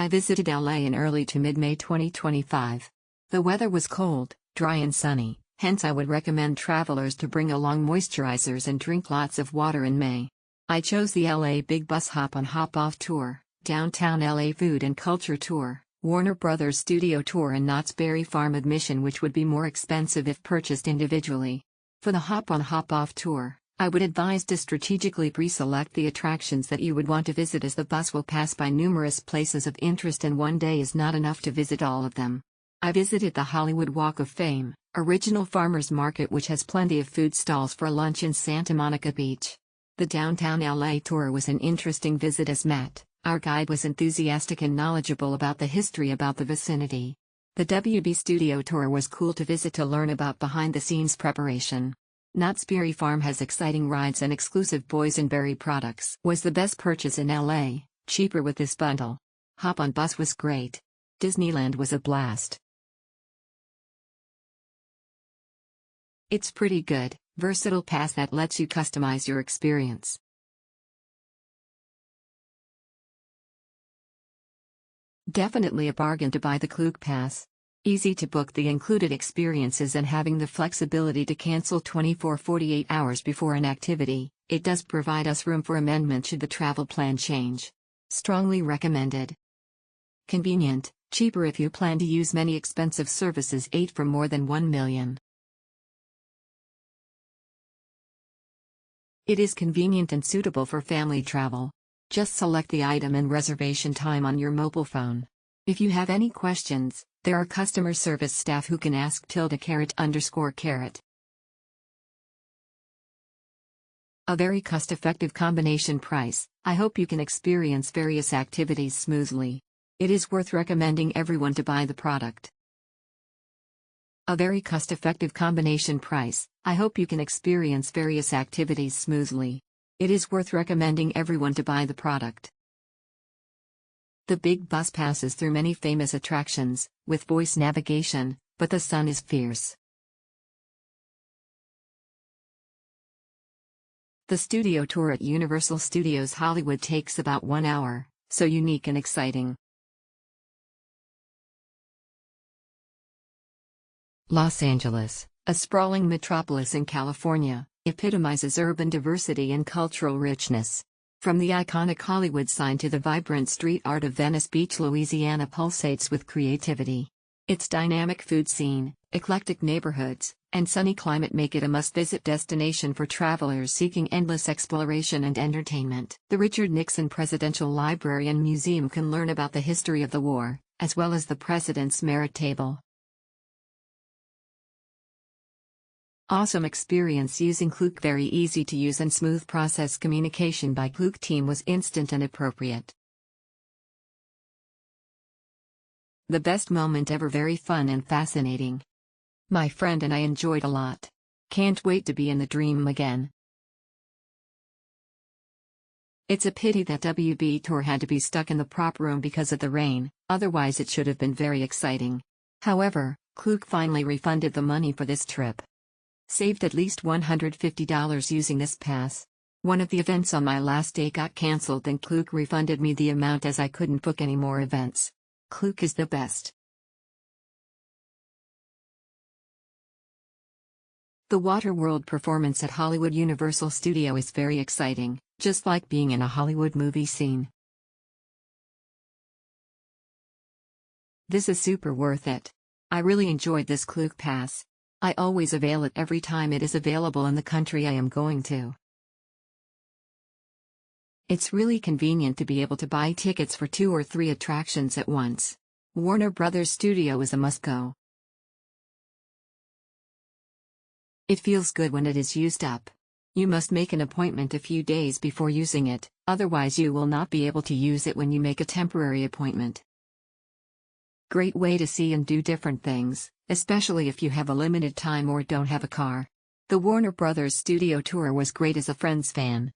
I visited LA in early to mid-May 2025. The weather was cold, dry and sunny, hence I would recommend travelers to bring along moisturizers and drink lots of water in May. I chose the LA Big Bus Hop-on Hop-off Tour, Downtown LA Food and Culture Tour, Warner Brothers Studio Tour and Knott's Berry Farm admission, which would be more expensive if purchased individually. For the Hop-on Hop-off Tour, I would advise to strategically pre-select the attractions that you would want to visit, as the bus will pass by numerous places of interest and one day is not enough to visit all of them. I visited the Hollywood Walk of Fame, Original Farmers Market, which has plenty of food stalls for lunch in Santa Monica Beach. The Downtown LA Tour was an interesting visit, as Matt, our guide, was enthusiastic and knowledgeable about the history about the vicinity. The WB Studio Tour was cool to visit to learn about behind-the-scenes preparation. Knott's Berry Farm has exciting rides and exclusive boysenberry products. Was the best purchase in LA, cheaper with this bundle. Hop-on Bus was great. Disneyland was a blast. It's pretty good, versatile pass that lets you customize your experience. Definitely a bargain to buy the Klook Pass. Easy to book the included experiences and having the flexibility to cancel 24-48 hours before an activity, it does provide us room for amendment should the travel plan change. Strongly recommended. Convenient, cheaper if you plan to use many expensive services. 8 for more than 1 million. It is convenient and suitable for family travel. Just select the item and reservation time on your mobile phone. If you have any questions, there are customer service staff who can ask _. A very cost-effective combination price. I hope you can experience various activities smoothly. It is worth recommending everyone to buy the product. A very cost-effective combination price. I hope you can experience various activities smoothly. It is worth recommending everyone to buy the product. The big bus passes through many famous attractions, with voice navigation, but the sun is fierce. The studio tour at Universal Studios Hollywood takes about 1 hour, so unique and exciting. Los Angeles, a sprawling metropolis in California, epitomizes urban diversity and cultural richness. From the iconic Hollywood sign to the vibrant street art of Venice Beach, Louisiana pulsates with creativity. Its dynamic food scene, eclectic neighborhoods, and sunny climate make it a must-visit destination for travelers seeking endless exploration and entertainment. The Richard Nixon Presidential Library and Museum can learn about the history of the war, as well as the President's Merit Table. Awesome experience using Klook. Very easy to use and smooth process. Communication by Klook team was instant and appropriate. The best moment ever. Very fun and fascinating. My friend and I enjoyed a lot. Can't wait to be in the dream again. It's a pity that WB tour had to be stuck in the prop room because of the rain, otherwise it should have been very exciting. However, Klook finally refunded the money for this trip. Saved at least $150 using this pass. One of the events on my last day got cancelled and Klook refunded me the amount as I couldn't book any more events. Klook is the best. The Waterworld performance at Hollywood Universal Studio is very exciting, just like being in a Hollywood movie scene. This is super worth it. I really enjoyed this Klook Pass. I always avail it every time it is available in the country I am going to. It's really convenient to be able to buy tickets for 2 or 3 attractions at once. Warner Brothers Studio is a must-go. It feels good when it is used up. You must make an appointment a few days before using it, otherwise you will not be able to use it when you make a temporary appointment. Great way to see and do different things, especially if you have a limited time or don't have a car. The Warner Brothers Studio Tour was great as a Friends fan.